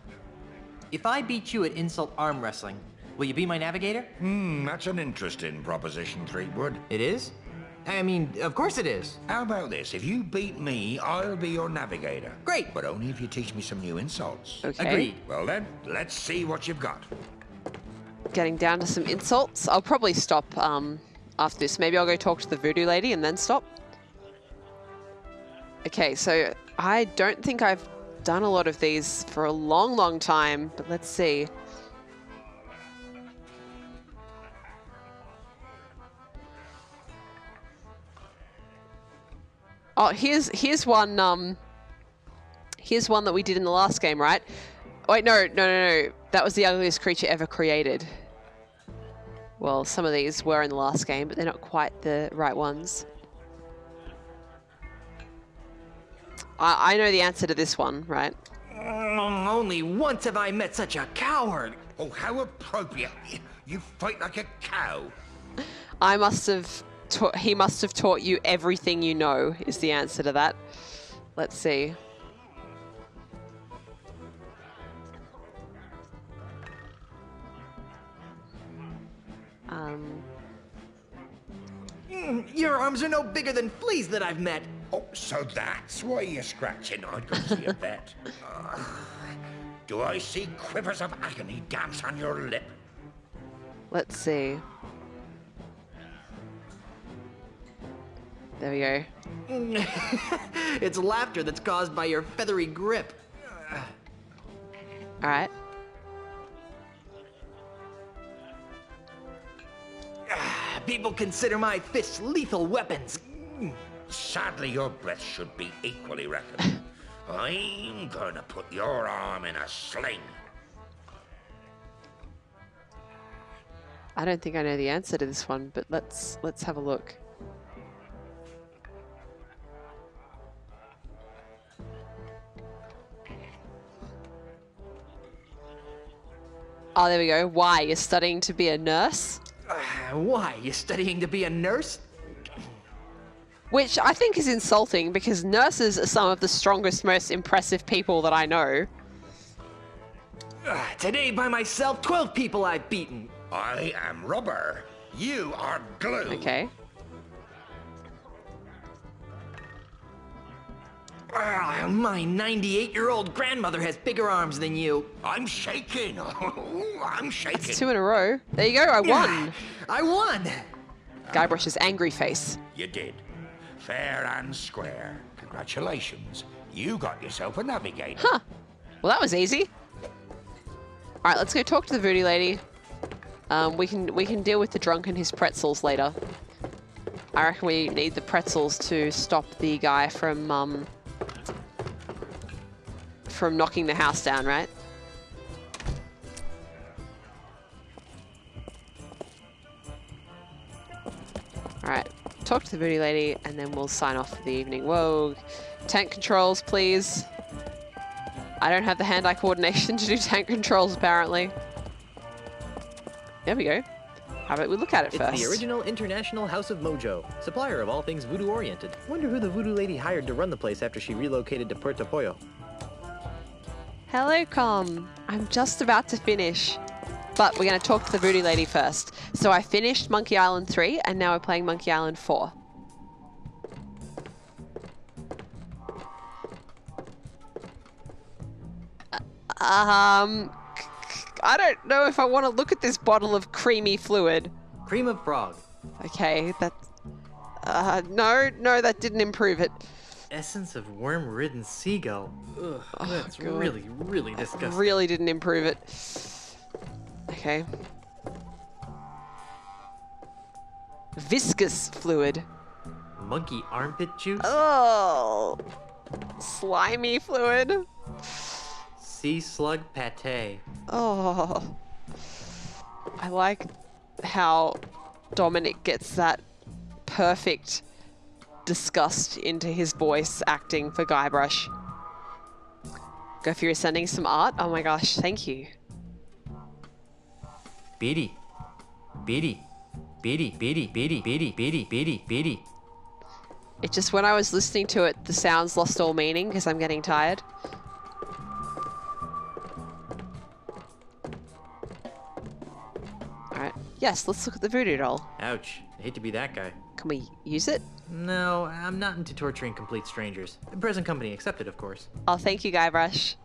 If I beat you at insult arm wrestling, will you be my navigator? That's an interesting proposition, Threepwood. It is? I mean, of course it is. How about this? If you beat me, I'll be your navigator. Great. But only if you teach me some new insults. Okay. Agreed. Well then, let's see what you've got. Getting down to some insults. I'll probably stop after this. Maybe I'll go talk to the voodoo lady and then stop. Okay, so I don't think I've done a lot of these for a long, long time, but let's see. Oh, here's one that we did in the last game, right? Wait, no. That was the ugliest creature ever created. Well, some of these were in the last game, but they're not quite the right ones. I know the answer to this one, right? Only once have I met such a coward. Oh, how appropriate. You fight like a cow. He must have taught you everything you know, is the answer to that. Let's see. Your arms are no bigger than fleas that I've met. Oh, so that's why you're scratching. I'd go see a vet. Do I see quivers of agony dance on your lip? Let's see. There we go. It's laughter that's caused by your feathery grip. All right. People consider my fists lethal weapons. Sadly, your breath should be equally reckoned. I'm gonna put your arm in a sling. I don't think I know the answer to this one, but let's have a look. Oh, there we go. Why? You're studying to be a nurse? Why? You studying to be a nurse? Which I think is insulting because nurses are some of the strongest, most impressive people that I know. Today by myself, 12 people I've beaten. I am rubber. You are glue. Okay. My 98-year-old grandmother has bigger arms than you. I'm shaking. I'm shaking. That's 2 in a row. There you go. I won. I won. Guybrush's angry face. You did. Fair and square. Congratulations. You got yourself a navigator. Huh. Well, that was easy. All right, let's go talk to the voodoo lady. We can deal with the drunk and his pretzels later. I reckon we need the pretzels to stop the guy from knocking the house down, right? talk to the voodoo lady, and then we'll sign off for the evening. Whoa. Tank controls, please. I don't have the hand-eye coordination to do tank controls, apparently. There we go. How about we look at it It's first? the original International House of Mojo, supplier of all things voodoo-oriented. Wonder who the voodoo lady hired to run the place after she relocated to Puerto Pollo. Hello, Com. I'm just about to finish. But we're going to talk to the voodoo lady first. So I finished Monkey Island 3, and now we're playing Monkey Island 4. I don't know if I want to look at this bottle of creamy fluid. Cream of frog. Okay, that... no, that didn't improve it. Essence of worm-ridden seagull. Ugh, that's God. really disgusting. Really didn't improve it. Okay. Viscous fluid. Monkey armpit juice? Oh, slimy fluid. Sea slug pate. Oh, I like how Dominic gets that perfect disgust into his voice acting for Guybrush. Gophir is sending some art. Oh my gosh, thank you. Beady. Beady. Beady, beady, beady, beady, beady, beady, beady. It just, when I was listening to it, the sounds lost all meaning because I'm getting tired. Alright. Yes, let's look at the voodoo doll. Ouch. I hate to be that guy. Can we use it? No, I'm not into torturing complete strangers. Present company accepted, of course. Oh, thank you, Guybrush.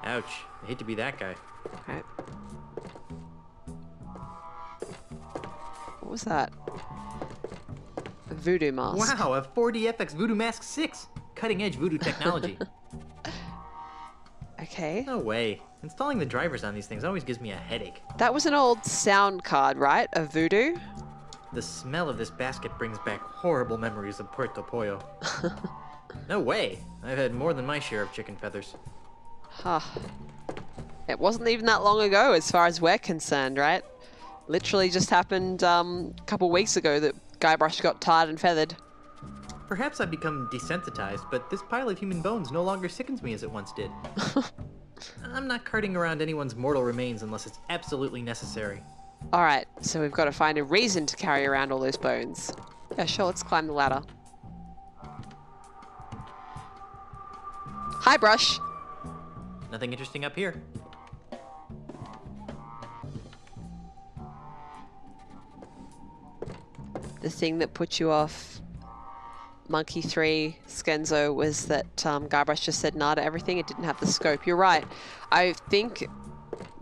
Ouch. I hate to be that guy. Alright. What was that? A voodoo mask. Wow, a 4DFX Voodoo Mask 6! Cutting edge voodoo technology. Okay. No way. Installing the drivers on these things always gives me a headache. That was an old sound card, right? Of voodoo? The smell of this basket brings back horrible memories of Puerto Pollo. No way. I've had more than my share of chicken feathers. Huh. It wasn't even that long ago as far as we're concerned, right? Literally just happened a couple weeks ago that Guybrush got tarred and feathered. Perhaps I've become desensitized, but this pile of human bones no longer sickens me as it once did. I'm not carting around anyone's mortal remains unless it's absolutely necessary. Alright, so we've got to find a reason to carry around all those bones. Yeah, sure, let's climb the ladder. Hi, Brush! Nothing interesting up here. The thing that put you off Monkey 3 Skenzo was that Guybrush just said nah to everything. It didn't have the scope. You're right. I think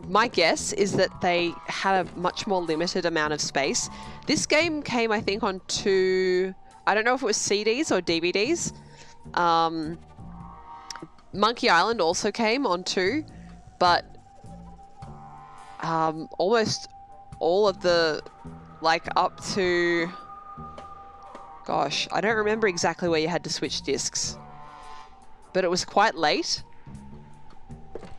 my guess is that they had a much more limited amount of space. This game came, I think, on two... I don't know if it was CDs or DVDs. Monkey Island also came on 2, but almost all of the, like, up to... Gosh, I don't remember exactly where you had to switch discs, but it was quite late.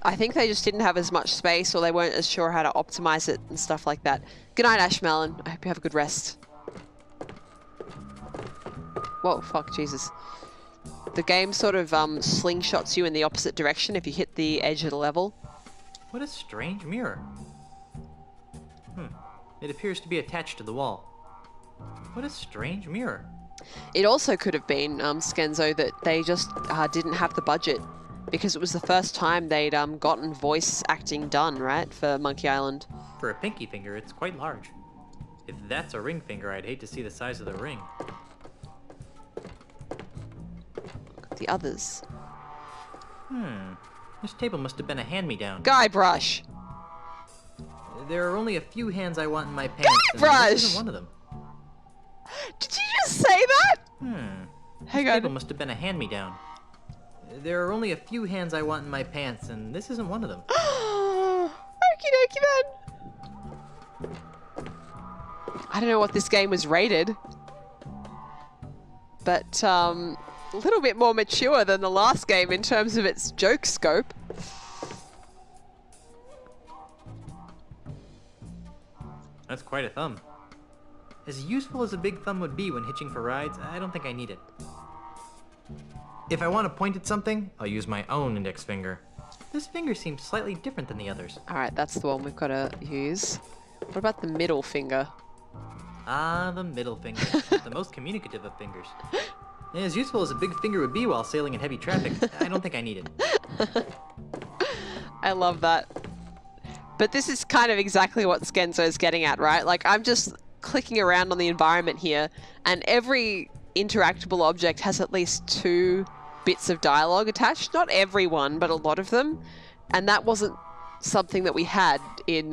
I think they just didn't have as much space, or they weren't as sure how to optimize it and stuff like that. Good night, Ashmelon. I hope you have a good rest. Whoa, fuck, Jesus. The game sort of slingshots you in the opposite direction if you hit the edge of the level. What a strange mirror. It appears to be attached to the wall. What a strange mirror. It also could have been, Skenzo, that they just didn't have the budget, because it was the first time they'd gotten voice acting done, right, for Monkey Island. For a pinky finger, it's quite large. If that's a ring finger, I'd hate to see the size of the ring. The others. This table must have been a hand-me-down. Guybrush! There are only a few hands I want in my pants, Guybrush! and this isn't one of them. Did you just say that? Hang This on. table must have been a hand-me-down. There are only a few hands I want in my pants, and this isn't one of them. Okie dokie then. I don't know what this game was rated, but a little bit more mature than the last game in terms of its joke scope. That's quite a thumb. As useful as a big thumb would be when hitching for rides, I don't think I need it. If I want to point at something, I'll use my own index finger. This finger seems slightly different than the others. Alright, that's the one we've got to use. What about the middle finger? Ah, the middle finger. The most communicative of fingers. As useful as a big finger would be while sailing in heavy traffic, I don't think I need it. I love that. But this is kind of exactly what Skenzo's getting at, right? Like, I'm just clicking around on the environment here, and every interactable object has at least 2 bits of dialogue attached. Not every one, but a lot of them. And that wasn't something that we had in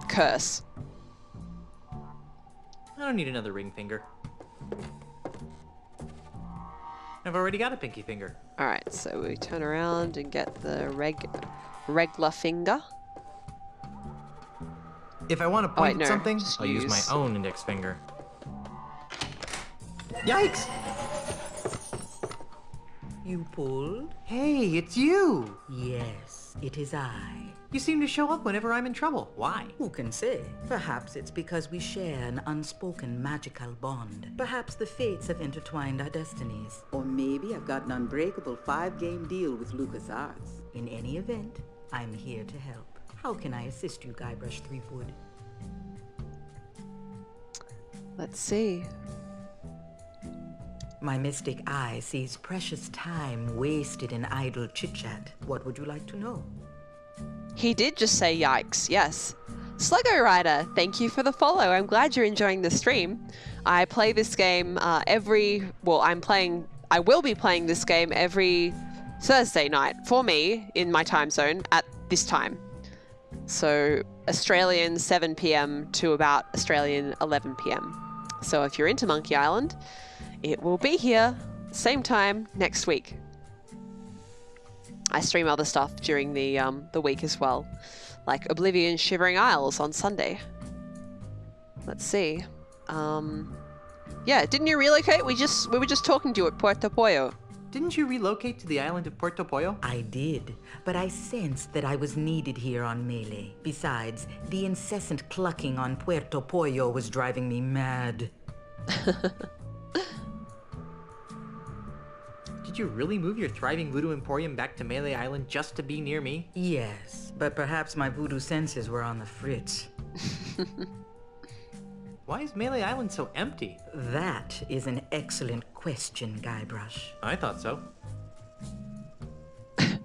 Curse. I don't need another ring finger. I've already got a pinky finger. Alright, so we turn around and get the regular finger. If I want to point at something, just I'll use my own index finger. Yikes! You pulled? Hey, it's you! Yes, it is I. You seem to show up whenever I'm in trouble. Why? Who can say? Perhaps it's because we share an unspoken magical bond. Perhaps the fates have intertwined our destinies. Or maybe I've got an unbreakable 5-game deal with LucasArts. In any event, I'm here to help. How can I assist you, Guybrush Threepwood? Let's see. My mystic eye sees precious time wasted in idle chit-chat. What would you like to know? He did just say yikes, yes. Sluggo Rider, thank you for the follow. I'm glad you're enjoying the stream. I play this game I will be playing this game every Thursday night for me in my time zone at this time. So Australian 7 p.m. to about Australian 11 p.m. So if you're into Monkey Island, it will be here, same time next week. I stream other stuff during the week as well, like Oblivion Shivering Isles on Sunday. Let's see. Yeah, didn't you relocate? We were just talking to you at Puerto Pollo. Didn't you relocate to the island of Puerto Pollo? I did, but I sensed that I was needed here on Melee. Besides, the incessant clucking on Puerto Pollo was driving me mad. Did you really move your thriving voodoo emporium back to Melee Island just to be near me? Yes, but perhaps my voodoo senses were on the fritz. Why is Melee Island so empty? That is an excellent question, Guybrush. I thought so.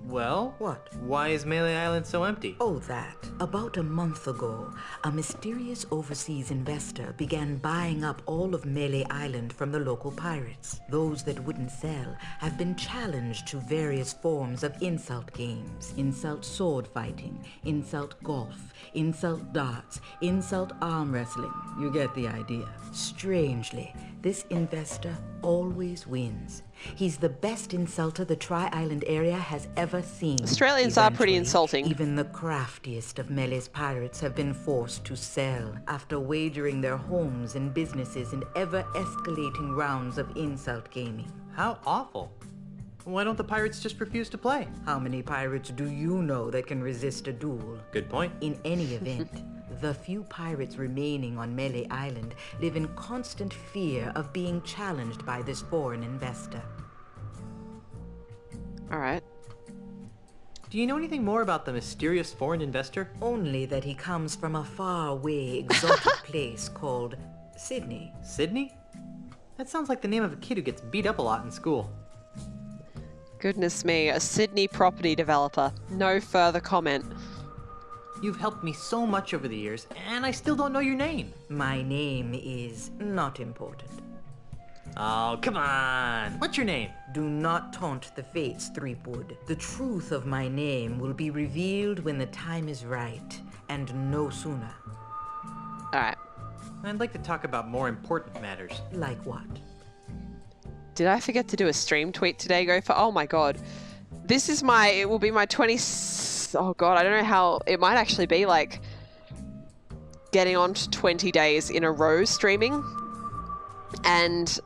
Well? What? Why is Melee Island so empty? Oh, that. About a month ago, a mysterious overseas investor began buying up all of Melee Island from the local pirates. Those that wouldn't sell have been challenged to various forms of insult games. Insult sword fighting, insult golf, insult darts, insult arm wrestling. You get the idea. Strangely, this investor always wins. He's the best insulter the Tri-Island area has ever seen. Australians are pretty insulting. Even the craftiest of Melee's pirates have been forced to sell after wagering their homes and businesses in ever-escalating rounds of insult gaming. How awful. Why don't the pirates just refuse to play? How many pirates do you know that can resist a duel? Good point. In any event, the few pirates remaining on Melee Island live in constant fear of being challenged by this foreign investor. Alright. Do you know anything more about the mysterious foreign investor? Only that he comes from a faraway, exotic place called Sydney. Sydney? That sounds like the name of a kid who gets beat up a lot in school. Goodness me, a Sydney property developer. No further comment. You've helped me so much over the years, and I still don't know your name. My name is not important. Oh, come on. What's your name? Do not taunt the fates, Threepwood. The truth of my name will be revealed when the time is right, and no sooner. Alright. I'd like to talk about more important matters. Like what? Did I forget to do a stream tweet today, Gopher? Oh my god. This is it will be my oh god, I don't know how, it might actually be like getting on to 20 days in a row streaming. And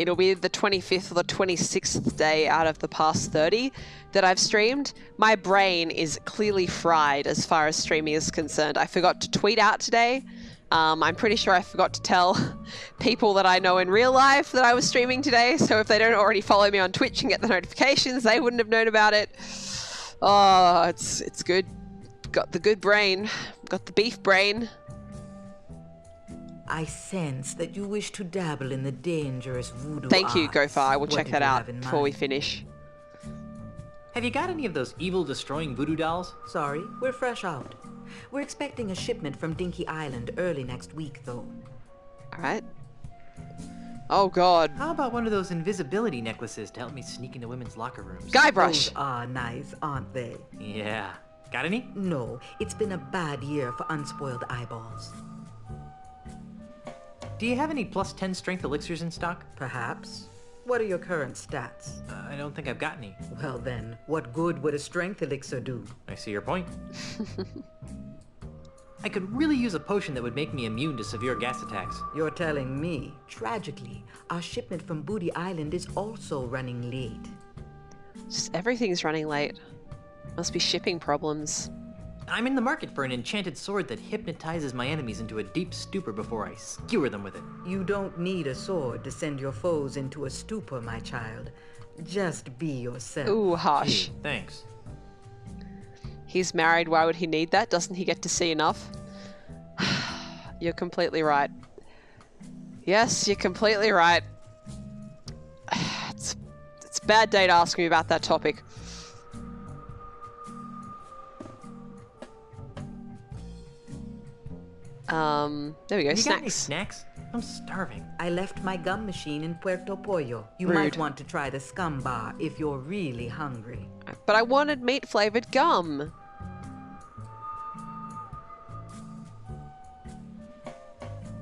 it'll be the 25th or the 26th day out of the past 30 that I've streamed. My brain is clearly fried as far as streaming is concerned. I forgot to tweet out today. I'm pretty sure I forgot to tell people that I know in real life that I was streaming today, so if they don't already follow me on Twitch and get the notifications, they wouldn't have known about it. Oh, it's good. Got the good brain. Got the beef brain. I sense that you wish to dabble in the dangerous voodoo Thank you, arts. Gofar. I will What check did that you out have in before we mind? finish. Have you got any of those evil destroying voodoo dolls? Sorry, we're fresh out. We're expecting a shipment from Dinky Island early next week, though. Alright. Oh god. How about one of those invisibility necklaces to help me sneak into women's locker rooms? Guybrush! Those are nice, aren't they? Yeah. Got any? No, it's been a bad year for unspoiled eyeballs. Do you have any plus 10 strength elixirs in stock? Perhaps. What are your current stats? I don't think I've got any. Well then, what good would a strength elixir do? I see your point. I could really use a potion that would make me immune to severe gas attacks. You're telling me. Tragically, our shipment from Booty Island is also running late. Just everything's running late. Must be shipping problems. I'm in the market for an enchanted sword that hypnotizes my enemies into a deep stupor before I skewer them with it. You don't need a sword to send your foes into a stupor, my child. Just be yourself. Ooh, harsh. Gee, thanks. He's married, why would he need that? Doesn't he get to see enough? You're completely right. Yes, you're completely right. It's a bad day to ask me about that topic. There we go, Have you got any snacks. snacks? I'm starving. I left my gum machine in Puerto Pollo. You Rude. might want to try the scum bar if you're really hungry. But I wanted meat-flavored gum.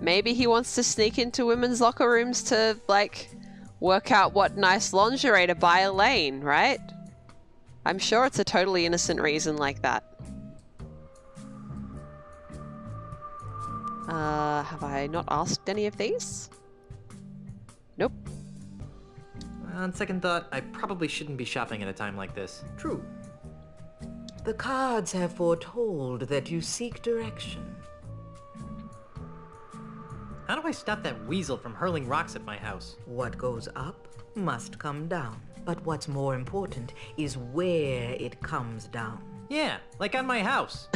Maybe he wants to sneak into women's locker rooms to, like, work out what nice lingerie to buy Elaine, right? I'm sure it's a totally innocent reason like that. Have I not asked any of these? Nope. On second thought, I probably shouldn't be shopping at a time like this. True. The cards have foretold that you seek direction. How do I stop that weasel from hurling rocks at my house? What goes up must come down. But what's more important is where it comes down. Yeah, like on my house.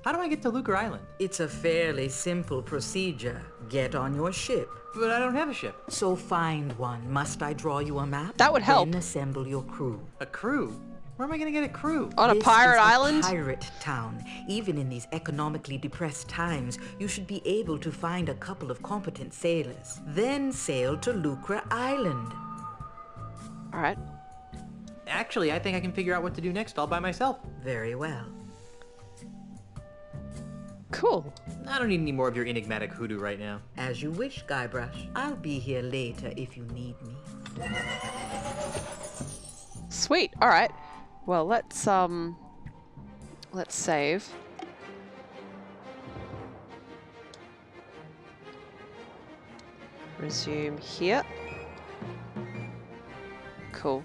How do I get to Lucre Island? It's a fairly simple procedure. Get on your ship. But I don't have a ship. So find one. Must I draw you a map? That would help. Then assemble your crew. A crew? Where am I gonna get a crew? On a This pirate is a island? pirate town. Even in these economically depressed times, you should be able to find a couple of competent sailors. Then sail to Lucre Island. Alright. Actually, I think I can figure out what to do next all by myself. Very well. Cool. I don't need any more of your enigmatic hoodoo right now. As you wish, Guybrush. I'll be here later if you need me. Sweet. Alright. Well, let's save. Resume here. Cool.